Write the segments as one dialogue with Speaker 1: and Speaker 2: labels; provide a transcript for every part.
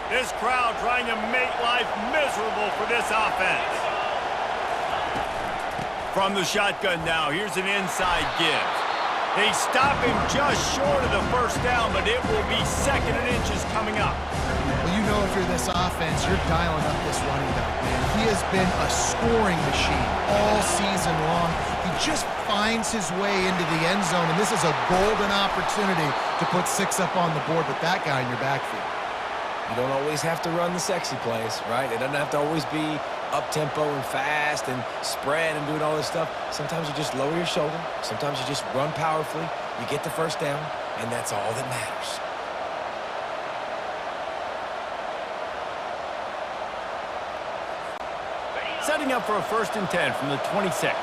Speaker 1: This crowd trying to make life miserable for this offense. From the shotgun now, here's an inside give. They stop him just short of the first down, but it will be second and inches coming up.
Speaker 2: Well, you know if you're this offense, you're dialing up this running back, man. He has been a scoring machine all season long. He just finds his way into the end zone, and this is a golden opportunity to put 6 up on the board with that guy in your backfield.
Speaker 3: You don't always have to run the sexy plays, right? It doesn't have to always be up-tempo and fast and spread and doing all this stuff. Sometimes you just lower your shoulder. Sometimes you just run powerfully. You get the first down, and that's all that matters.
Speaker 1: Setting up for a 1st and 10 from the 26.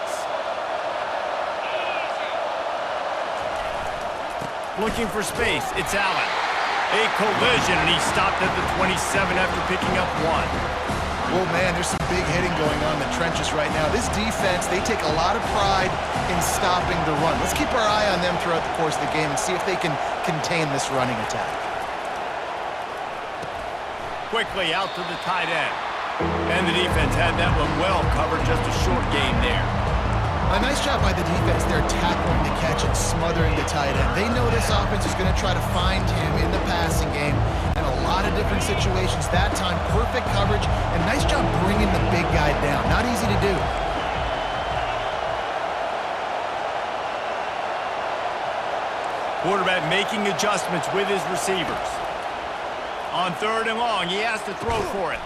Speaker 1: Looking for space, it's Allen. A collision, and he stopped at the 27 after picking up 1.
Speaker 2: Well, man, there's some big hitting going on in the trenches right now. This defense, they take a lot of pride in stopping the run. Let's keep our eye on them throughout the course of the game and see if they can contain this running attack.
Speaker 1: Quickly out to the tight end. And the defense had that one well covered, just a short game there.
Speaker 2: A nice job by the defense there tackling the catch and smothering the tight end. They know this offense is going to try to find him in the passing game in a lot of different situations. That time, perfect coverage, and nice job bringing the big guy down. Not easy to do.
Speaker 1: Quarterback making adjustments with his receivers. On 3rd and long, he has to throw for it.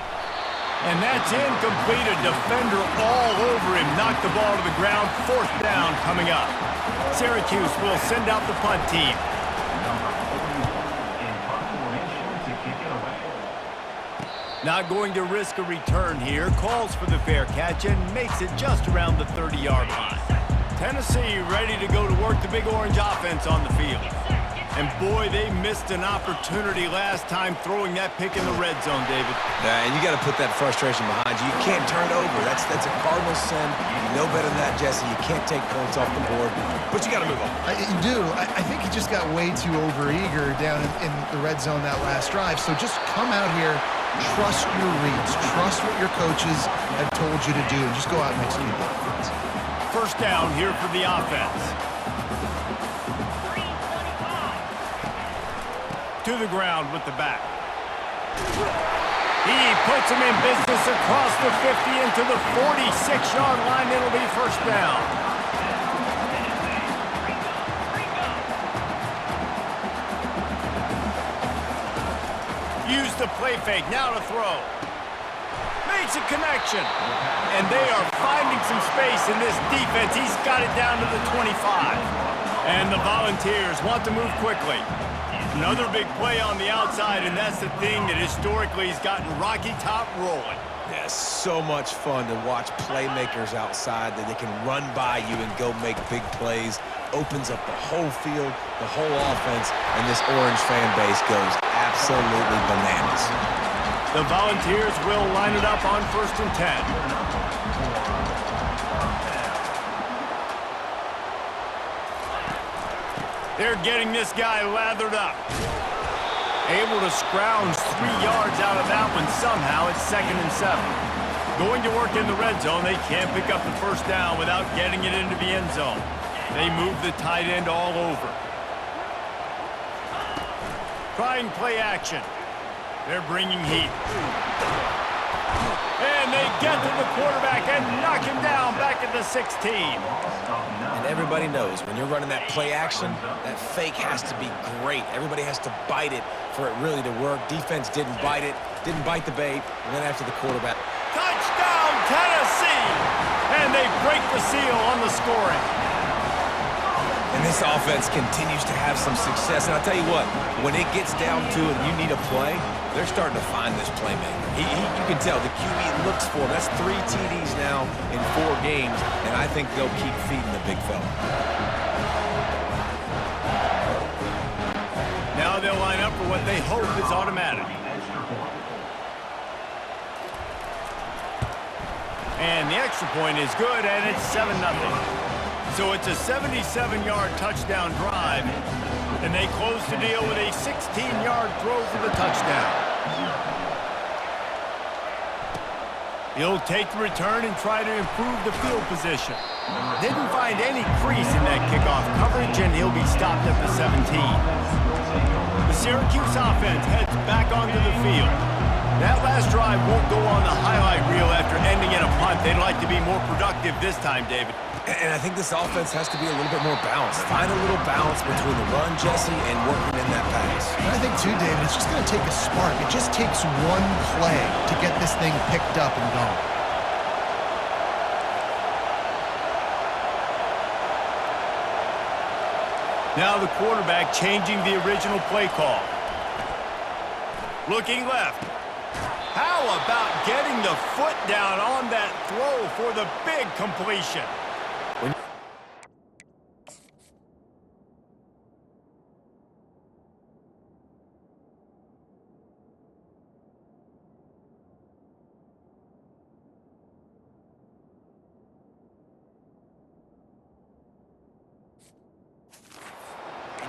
Speaker 1: And that's incomplete. A defender all over him. Knocked the ball to the ground. 4th down coming up. Syracuse will send out the punt team. Not going to risk a return here. Calls for the fair catch and makes it just around the 30-yard line. Tennessee ready to go to work the Big Orange offense on the field. And boy, they missed an opportunity last time throwing that pick in the red zone, David.
Speaker 3: Yeah, and you got to put that frustration behind you. You can't turn it over. That's a cardinal sin. You know better than that, Jesse. You can't take points off the board, but you got to move on.
Speaker 2: You do. I think he just got way too overeager down in the red zone that last drive. So just come out here, trust your reads, trust what your coaches have told you to do, and just go out and execute the offense.
Speaker 1: 1st down here for the offense. To the ground with the back. He puts him in business across the 50 into the 46-yard line. It'll be 1st down. Use the play fake. Now to throw. Makes a connection. And they are finding some space in this defense. He's got it down to the 25. And the Volunteers want to move quickly. Another big play on the outside, and that's the thing that historically has gotten Rocky Top rolling.
Speaker 3: Yeah, so much fun to watch playmakers outside that they can run by you and go make big plays. Opens up the whole field, the whole offense, and this Orange fan base goes absolutely bananas.
Speaker 1: The Volunteers will line it up on 1st and 10. They're getting this guy lathered up. Able to scrounge 3 yards out of that one somehow. It's 2nd and 7. Going to work in the red zone. They can't pick up the 1st down without getting it into the end zone. They move the tight end all over. Trying play action. They're bringing heat. And they get to the quarterback and knock him down back at the 16.
Speaker 3: And everybody knows when you're running that play action, that fake has to be great. Everybody has to bite it for it really to work. Defense didn't bite it, didn't bite the bait, and then after the quarterback.
Speaker 1: Touchdown, Tennessee! And they break the seal on the scoring.
Speaker 3: And this offense continues to have some success. And I'll tell you what, when it gets down to it and you need a play, they're starting to find this playmaker. You can tell the QB looks for him. That's 3 TDs now in 4 games, and I think they'll keep feeding the big fella.
Speaker 1: Now they'll line up for what they hope is automatic. And the extra point is good, and it's 7-0. So it's a 77-yard touchdown drive, and they close the deal with a 16-yard throw for the touchdown. He'll take the return and try to improve the field position. Didn't find any crease in that kickoff coverage, and he'll be stopped at the 17. The Syracuse offense heads back onto the field. That last drive won't go on the highlight reel after ending in a punt. They'd like to be more productive this time, David.
Speaker 3: And I think this offense has to be a little bit more balanced. Find a little balance between the run, Jesse, and working in that pass.
Speaker 2: And I think, too, David, it's just going to take a spark. It just takes one play to get this thing picked up and going.
Speaker 1: Now the quarterback changing the original play call. Looking left. How about getting the foot down on that throw for the big completion?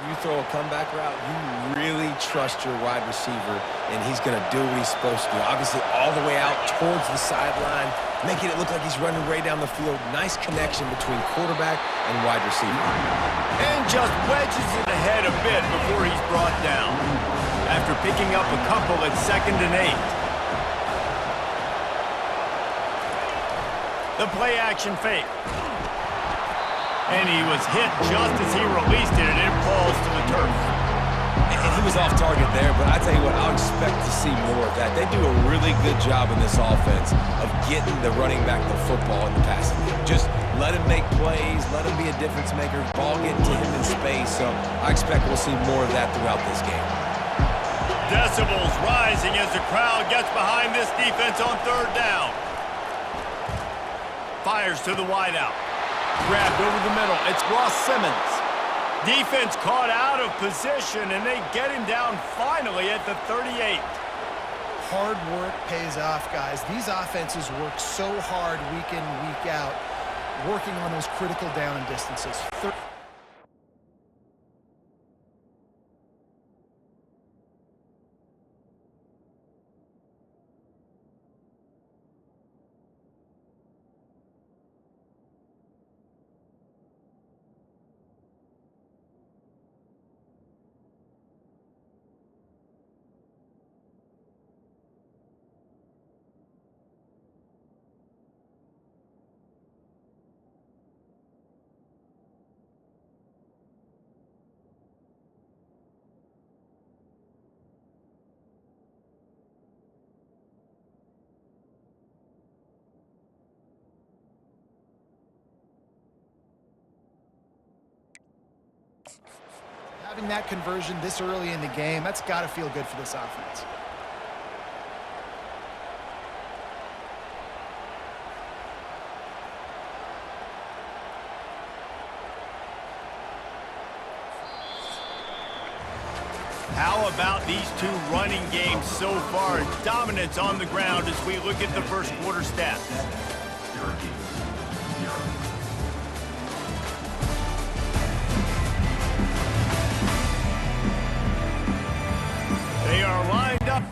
Speaker 3: You throw a comeback route, you really trust your wide receiver, and he's going to do what he's supposed to do. Obviously, all the way out towards the sideline, making it look like he's running right down the field. Nice connection between quarterback and wide receiver.
Speaker 1: And just wedges it ahead a bit before he's brought down. After picking up a couple at 2nd and 8. The play action fake. And he was hit just as he released it, and it falls to the turf.
Speaker 3: And he was off target there, but I tell you what, I'll expect to see more of that. They do a really good job in this offense of getting the running back the football in the passing game. Just let him make plays, let him be a difference maker, ball getting to him in space. So I expect we'll see more of that throughout this game.
Speaker 1: Decibels rising as the crowd gets behind this defense on 3rd down. Fires to the wideout. Grabbed over the middle. It's Ross Simmons. Defense caught out of position, and they get him down finally at the 38.
Speaker 2: Hard work pays off, guys. These offenses work so hard week in, week out, working on those critical down and distances. Having that conversion this early in the game, that's got to feel good for this offense.
Speaker 1: How about these two running games so far? Dominance on the ground as we look at the first quarter stats. They are lined up.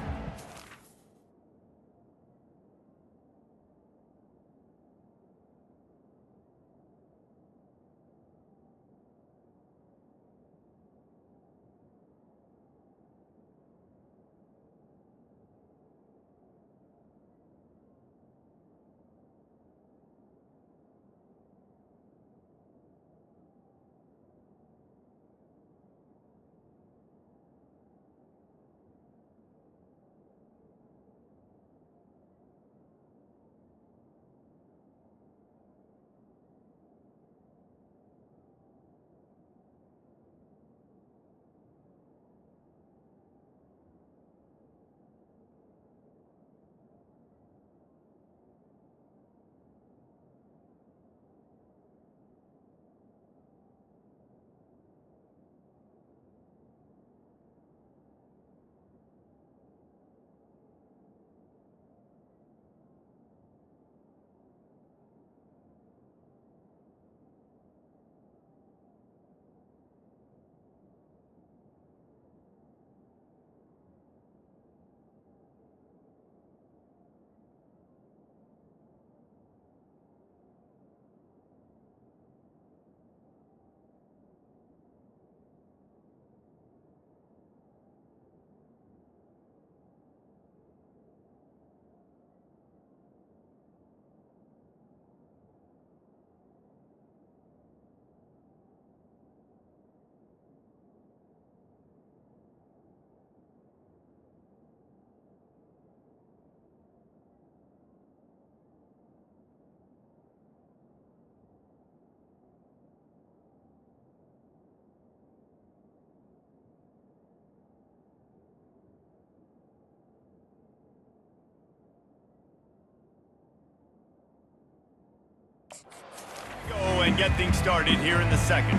Speaker 1: and get things started here in the second.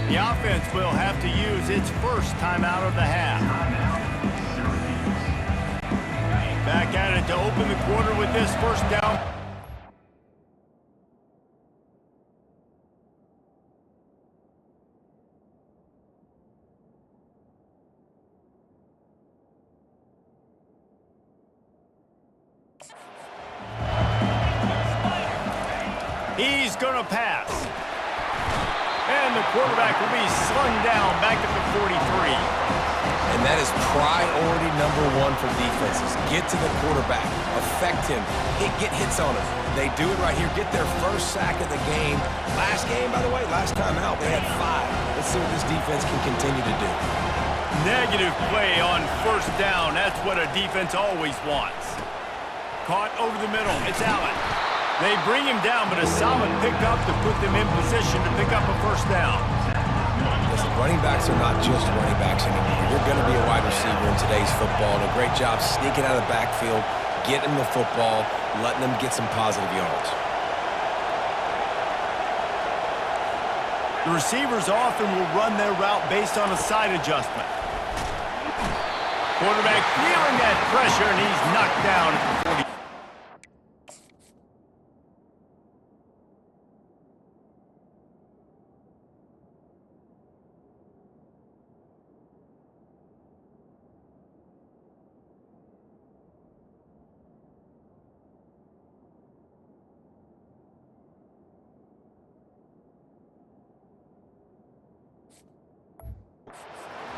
Speaker 1: The offense will have to use its first timeout of the half. Back at it to open the quarter with this first down. He's going to pass. And the quarterback will be slung down back at the 43.
Speaker 3: And that is priority number one for defenses. Get to the quarterback. Affect him. Get hits on him. They do it right here. Get their first sack of the game. Last game, by the way, last time out, they had 5. Let's see what this defense can continue to do.
Speaker 1: Negative play on first down. That's what a defense always wants. Caught over the middle. It's Allen. They bring him down, but a solid pickup to put them in position to pick up a first down.
Speaker 3: Listen, running backs are not just running backs anymore. You're going to be a wide receiver in today's football, and a great job sneaking out of the backfield, getting the football, letting them get some positive yards.
Speaker 1: The receivers often will run their route based on a side adjustment. Quarterback feeling that pressure, and he's knocked down at the 40.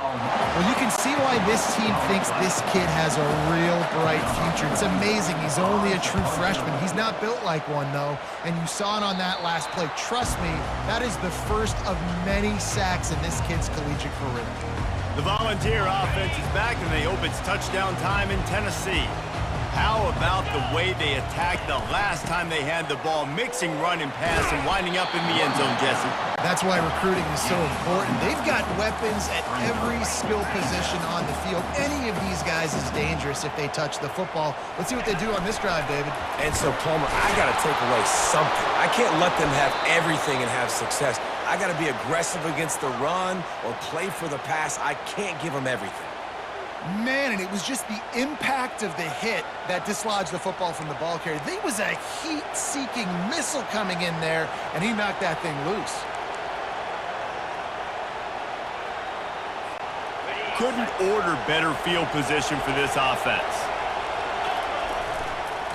Speaker 2: Well, you can see why this team thinks this kid has a real bright future. It's amazing. He's only a true freshman. He's not built like one, though, and you saw it on that last play. Trust me, that is the first of many sacks in this kid's collegiate career.
Speaker 1: The Volunteer offense is back, and they hope it's touchdown time in Tennessee. How about the way they attacked the last time they had the ball, mixing run and pass and winding up in the end zone, Jesse?
Speaker 2: That's why recruiting is so important. They've got weapons at every skill position on the field. Any of these guys is dangerous if they touch the football. Let's see what they do on this drive, David.
Speaker 3: And so, Palmer, I got to take away something. I can't let them have everything and have success. I got to be aggressive against the run or play for the pass. I can't give them everything.
Speaker 2: Man, and it was just the impact of the hit that dislodged the football from the ball carrier. There was a heat-seeking missile coming in there, and he knocked that thing loose.
Speaker 1: Couldn't order better field position for this offense.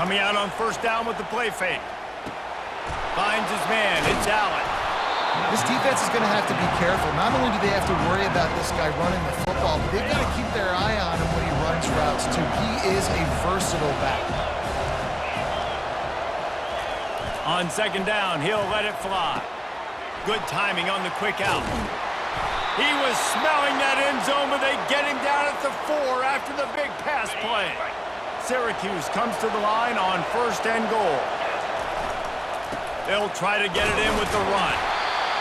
Speaker 1: Coming out on first down with the play fake. Finds his man. It's Allen.
Speaker 2: This defense is going to have to be careful. Not only do they have to worry about this guy running the football, but they've got to keep their eye on him when he runs routes, too. He is a versatile back.
Speaker 1: On second down, he'll let it fly. Good timing on the quick out. He was smelling that end zone, but they get him down at the 4 after the big pass play. Syracuse comes to the line on first and goal. They'll try to get it in with the run.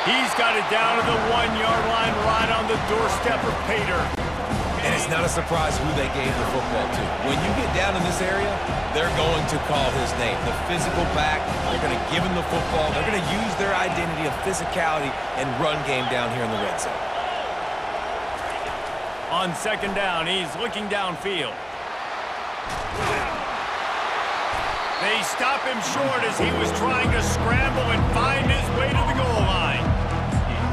Speaker 1: He's got it down to the 1-yard line right on the doorstep of Pater.
Speaker 3: And it's not a surprise who they gave the football to. When you get down in this area, they're going to call his name. The physical back, they're going to give him the football. They're going to use their identity of physicality and run game down here in the red zone.
Speaker 1: On second down, he's looking downfield. They stop him short as he was trying to scramble and find his way to the goal line.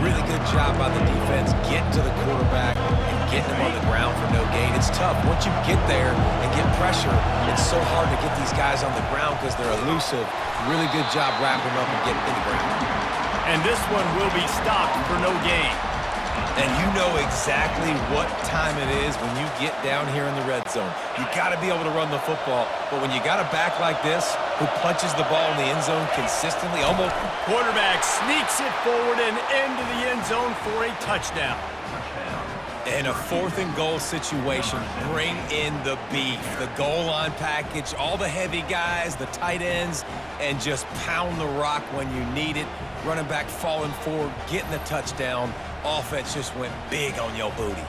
Speaker 3: Really good job by the defense getting to the quarterback and getting him on the ground for no gain. It's tough. Once you get there and get pressure, it's so hard to get these guys on the ground because they're elusive. Really good job wrapping them up and getting to the ground.
Speaker 1: And this one will be stopped for no gain.
Speaker 3: And you know exactly what time it is when you get down here in the red zone. You got to be able to run the football, but when you got a back like this who punches the ball in the end zone consistently, almost...
Speaker 1: Quarterback sneaks it forward and into the end zone for a touchdown.
Speaker 3: In a 4th and goal situation, bring in the beef, the goal line package, all the heavy guys, the tight ends, and just pound the rock when you need it. Running back falling forward, getting the touchdown. Offense just went big on your booty.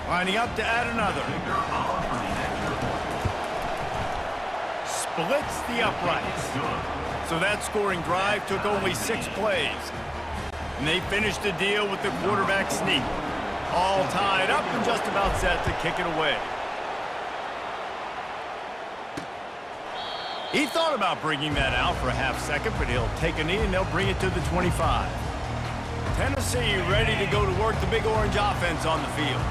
Speaker 1: Lining up to add another. Splits the uprights. So that scoring drive took only 6 plays. And they finished the deal with the quarterback sneak. All tied up and just about set to kick it away. He thought about bringing that out for a half second, but he'll take a knee and they'll bring it to the 25. Tennessee ready to go to work the Big Orange offense on the field.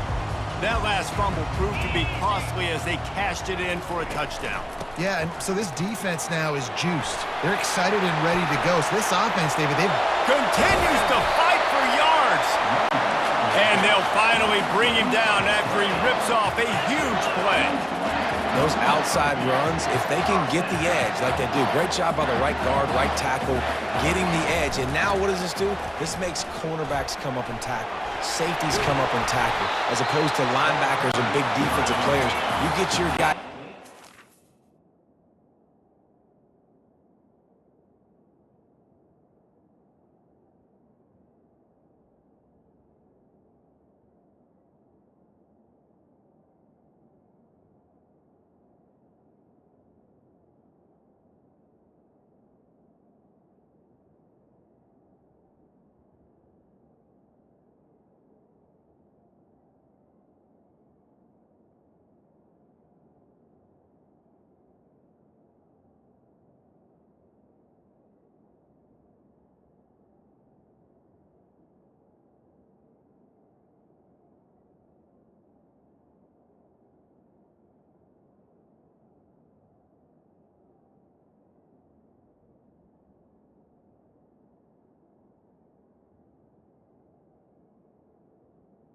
Speaker 1: That last fumble proved to be costly as they cashed it in for a touchdown.
Speaker 2: Yeah, and so this defense now is juiced. They're excited and ready to go. So this offense, David, they've...
Speaker 1: Continues to fight for yards. And they'll finally bring him down after he rips off a huge play.
Speaker 3: Those outside runs, if they can get the edge like they do, great job by the right guard, right tackle, getting the edge. And now what does this do? This makes cornerbacks come up and tackle. Safeties come up and tackle, as opposed to linebackers and big defensive players. You get your guy.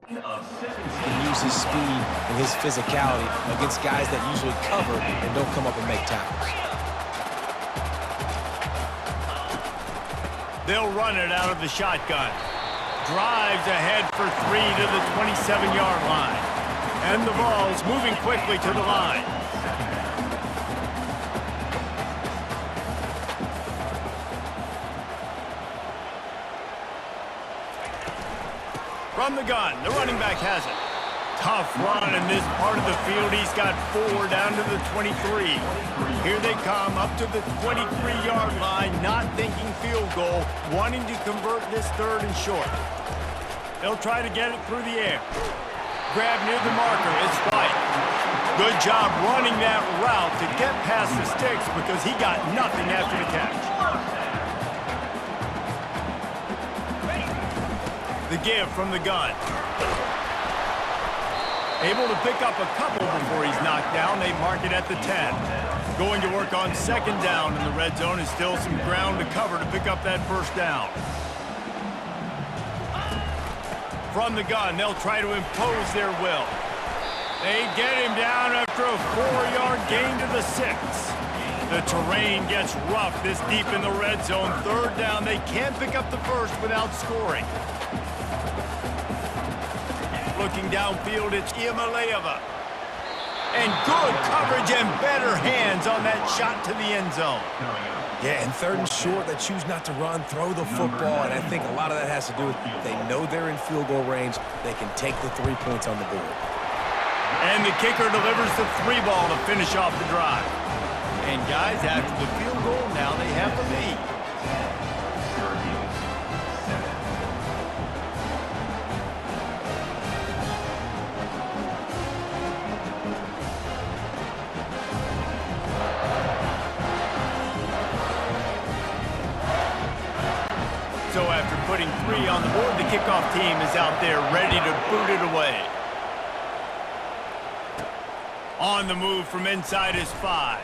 Speaker 3: Can use his speed and his physicality against guys that usually cover and don't come up and make tackles.
Speaker 1: They'll run it out of the shotgun. Drives ahead for 3 to the 27-yard line. And the ball's moving quickly to the line. From the gun, the running back has it. Tough run in this part of the field. He's got 4 down to the 23. Here they come up to the 23-yard line, not thinking field goal, wanting to convert this 3rd and short. They'll try to get it through the air. Grab near the marker, it's White. Good job running that route to get past the sticks because he got nothing after the catch. The give from the gun. Able to pick up a couple before he's knocked down. They mark it at the 10. Going to work on 2nd down in the red zone. Is still some ground to cover to pick up that 1st down. From the gun, they'll try to impose their will. They get him down after a 4-yard gain to the 6. The terrain gets rough this deep in the red zone. 3rd down, they can't pick up the 1st without scoring. Looking downfield, it's Iamaleava. And good coverage and better hands on that shot to the end zone.
Speaker 3: Yeah, and 3rd and short, they choose not to run, throw the football, and I think a lot of that has to do with they know they're in field goal range. They can take the 3 points on the board.
Speaker 1: And the kicker delivers the 3 ball to finish off the drive. And guys, after the field goal, now they have the lead. So after putting 3 on the board, the kickoff team is out there ready to boot it away. On the move from inside is 5.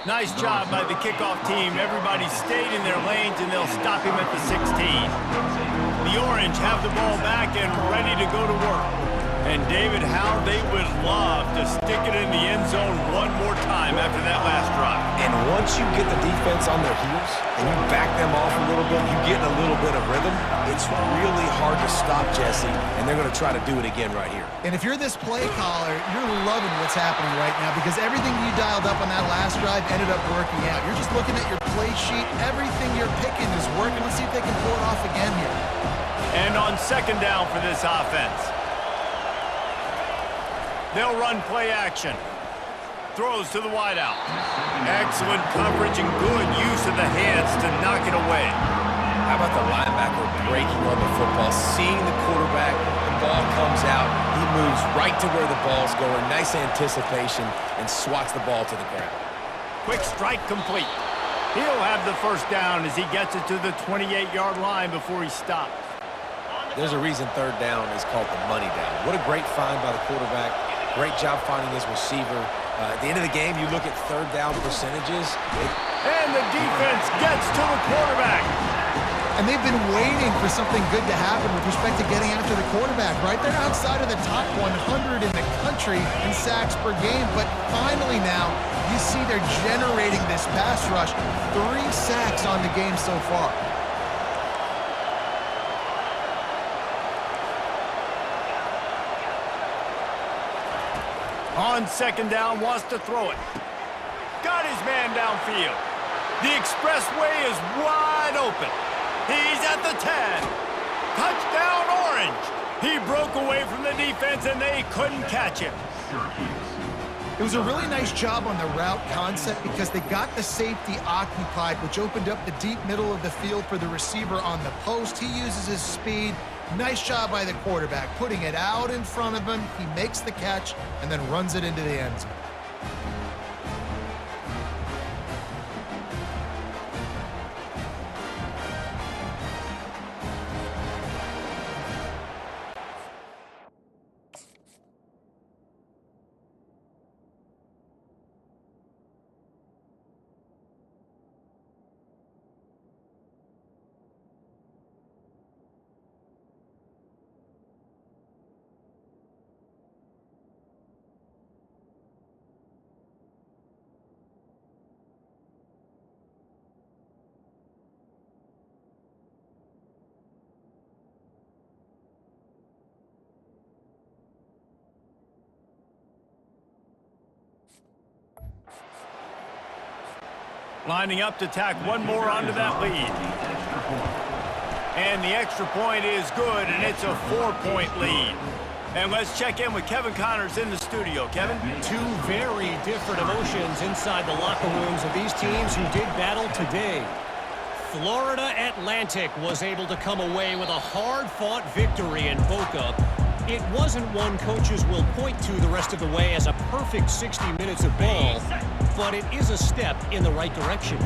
Speaker 1: Nice job by the kickoff team. Everybody stayed in their lanes, and they'll stop him at the 16. The Orange have the ball back and ready to go to work. And David, how they would love to stick it in the end zone one more time after that last drive.
Speaker 3: And once you get the defense on their heels and you back them off a little bit, you get a little bit of rhythm, it's really hard to stop, Jesse, and they're going to try to do it again right here.
Speaker 2: And if you're this play caller, you're loving what's happening right now because everything you dialed up on that last drive ended up working out. You're just looking at your play sheet. Everything you're picking is working. Let's see if they can pull it off again here.
Speaker 1: And on second down for this offense, they'll run play action. Throws to the wideout. Excellent coverage and good use of the hands to knock it away.
Speaker 3: How about the linebacker breaking on the football, seeing the quarterback, the ball comes out, he moves right to where the ball's going, nice anticipation, and swats the ball to the ground.
Speaker 1: Quick strike complete. He'll have the first down as he gets it to the 28-yard line before he stopped.
Speaker 3: There's a reason third down is called the money down. What a great find by the quarterback. Great job finding his receiver. At the end of the game, you look at third down percentages.
Speaker 1: And the defense gets to the quarterback.
Speaker 2: And they've been waiting for something good to happen with respect to getting after the quarterback, right? They're outside of the top 100 in the country in sacks per game, but finally now you see they're generating this pass rush. 3 sacks on the game so far.
Speaker 1: On second down, wants to throw it. Got his man downfield. The expressway is wide open. He's at the 10. Touchdown, Orange. He broke away from the defense, and they couldn't catch him.
Speaker 2: It was a really nice job on the route concept because they got the safety occupied, which opened up the deep middle of the field for the receiver on the post. He uses his speed. Nice job by the quarterback, putting it out in front of him. He makes the catch and then runs it into the end zone.
Speaker 1: Lining up to tack one more onto that lead. And the extra point is good, and it's a 4-point lead. And let's check in with Kevin Connors in the studio. Kevin?
Speaker 4: 2 very different emotions inside the locker rooms of these teams who did battle today. Florida Atlantic was able to come away with a hard-fought victory in Boca. It wasn't one coaches will point to the rest of the way as a perfect 60 minutes of ball, but it is a step in the right direction.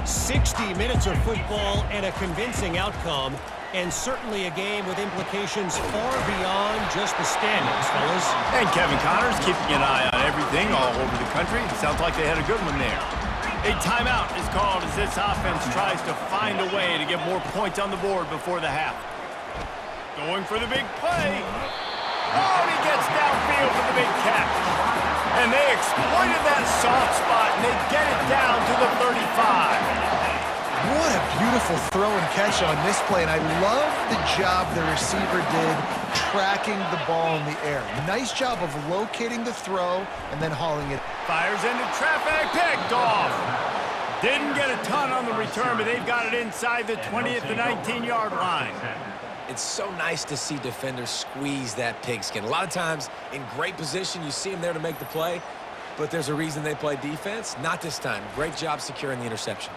Speaker 4: 60 minutes of football and a convincing outcome, and certainly a game with implications far beyond just the standings, fellas.
Speaker 1: And Kevin Connors keeping an eye on everything all over the country. Sounds like they had a good one there. A timeout is called as this offense tries to find a way to get more points on the board before the half. Going for the big play. Oh, he gets downfield for the big catch. And they exploited that soft spot, and they get it down to the 35.
Speaker 2: What a beautiful throw and catch on this play, and I love the job the receiver did tracking the ball in the air. Nice job of locating the throw and then hauling it.
Speaker 1: Fires into traffic, picked off. Didn't get a ton on the return, but they've got it inside the 20 at the 19-yard line.
Speaker 3: It's so nice to see defenders squeeze that pigskin. A lot of times in great position, you see them there to make the play, but there's a reason they play defense. Not this time. Great job securing the interception.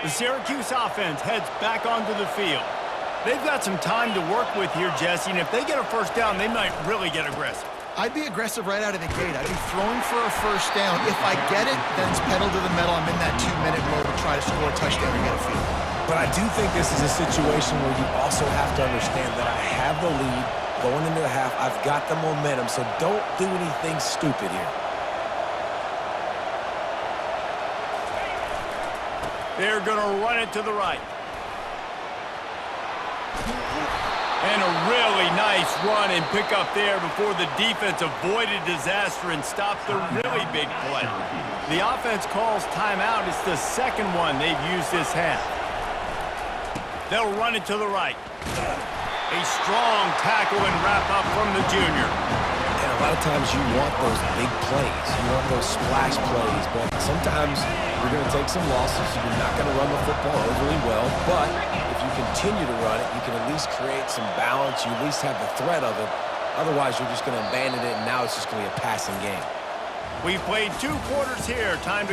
Speaker 1: The Syracuse offense heads back onto the field. They've got some time to work with here, Jesse, and if they get a first down, they might really get aggressive.
Speaker 2: I'd be aggressive right out of the gate. I'd be throwing for a first down. If I get it, then it's pedal to the metal. I'm in that 2-minute mode to try to score a touchdown and get a field.
Speaker 3: But I do think this is a situation where you also have to understand that I have the lead going into the half. I've got the momentum, so don't do anything stupid here.
Speaker 1: They're going to run it to the right. And a really nice run and pick up there before the defense avoided disaster and stopped the really big play. The offense calls timeout. It's the second one they've used this half. They'll run it to the right. A strong tackle and wrap up from the junior.
Speaker 3: And a lot of times you want those big plays. You want those splash plays. But sometimes you're going to take some losses. You're not going to run the football overly well. But if you continue to run it, you can at least create some balance. You at least have the threat of it. Otherwise, you're just going to abandon it, and now it's just going to be a passing game.
Speaker 1: We've played 2 quarters here. Time to go.